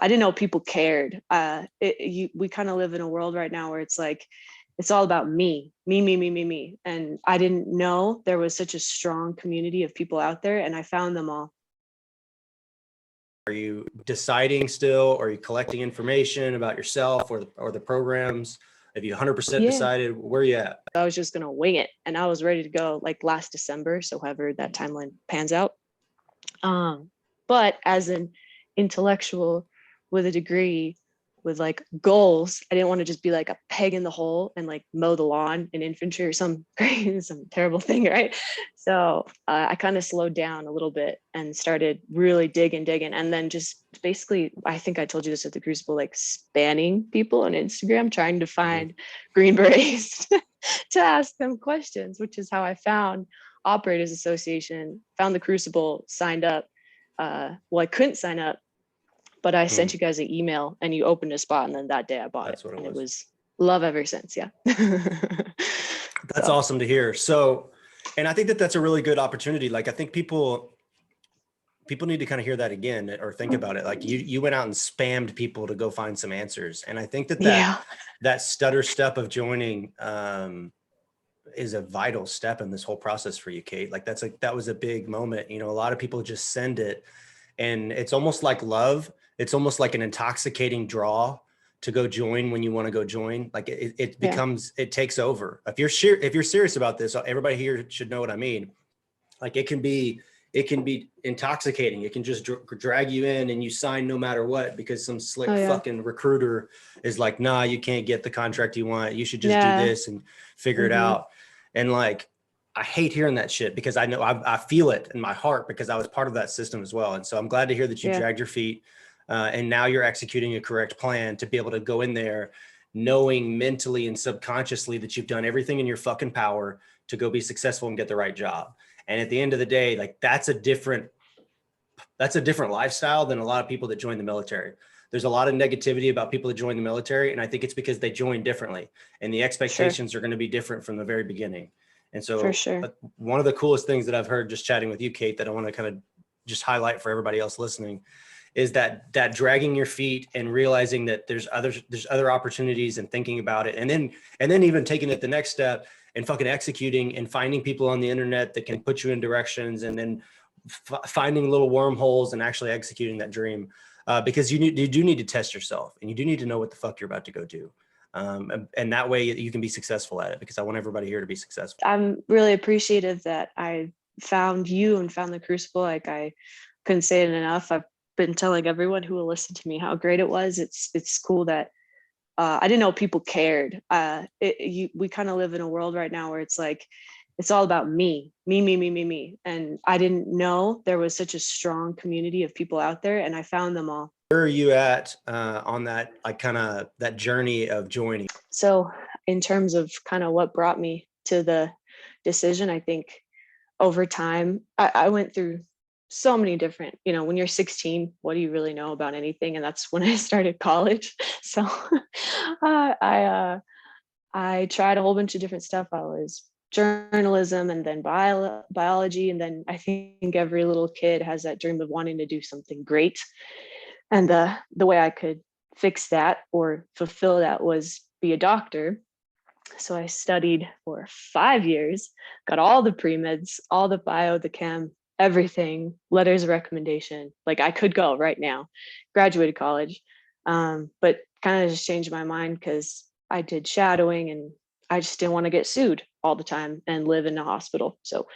I didn't know people cared. We kind of live in a world right now where it's like, it's all about me, me, me, me, me, me. And I didn't know there was such a strong community of people out there, and I found them all. Are you deciding still? Or are you collecting information about yourself or the programs? Have you 100% decided? Where are you at? I was just going to wing it, and I was ready to go like last December. So however that timeline pans out. But as an intellectual with a degree, with like goals, I didn't want to just be like a peg in the hole and like mow the lawn in infantry or some terrible thing, right? So I kind of slowed down a little bit and started really digging, and then just basically, I think I told you this at the Crucible, like spanning people on Instagram, trying to find Green Berets to ask them questions, which is how I found Operators Association, found the Crucible, signed up. Well, I couldn't sign up, but I sent you guys an email and you opened a spot, and then that day I bought it. And it was love ever since. Yeah. That's awesome to hear. So, and I think that that's a really good opportunity. Like, I think people need to kind of hear that again or think about it. Like you went out and spammed people to go find some answers. And I think that stutter step of joining, is a vital step in this whole process for you, Kate. Like that was a big moment. You know, a lot of people just send it, and it's almost like love. It's almost like an intoxicating draw to go join when you want to go join. Like it becomes, it takes over. If you're serious about this, everybody here should know what I mean. Like it can be intoxicating. It can just drag you in and you sign no matter what, because some slick fucking recruiter is like, nah, you can't get the contract you want. You should just do this and figure it out. And like, I hate hearing that shit, because I know I feel it in my heart, because I was part of that system as well. And so I'm glad to hear that you dragged your feet, and now you're executing a correct plan to be able to go in there knowing mentally and subconsciously that you've done everything in your fucking power to go be successful and get the right job. And at the end of the day, like that's a different lifestyle than a lot of people that join the military. There's a lot of negativity about people that join the military. And I think it's because they join differently, and the expectations are going to be different from the very beginning. And so one of the coolest things that I've heard just chatting with you, Kate, that I want to kind of just highlight for everybody else listening, is that dragging your feet and realizing that there's other opportunities, and thinking about it. And then even taking it the next step and fucking executing and finding people on the internet that can put you in directions, and then finding little wormholes and actually executing that dream. Because you do need to test yourself, and you do need to know what the fuck you're about to go do. And that way you can be successful at it, because I want everybody here to be successful. I'm really appreciative that I found you and found the Crucible. Like, I couldn't say it enough. I've been telling everyone who will listen to me how great it was. It's cool that I didn't know people cared. We kind of live in a world right now where it's like, it's all about me, me, me, me, me, me. And I didn't know there was such a strong community of people out there, and I found them all. Where are you at on that, like kind of that journey of joining? So in terms of kind of what brought me to the decision, I think over time, I went through so many different, when you're 16, what do you really know about anything? And that's when I started college. So I tried a whole bunch of different stuff. I was journalism, and then biology. And then I think every little kid has that dream of wanting to do something great. And the way I could fix that or fulfill that was be a doctor. So I studied for 5 years, got all the pre-meds, all the bio, the chem, everything, letters of recommendation. Like, I could go right now, graduated college, but kind of just changed my mind because I did shadowing, and I just didn't want to get sued all the time and live in a hospital. So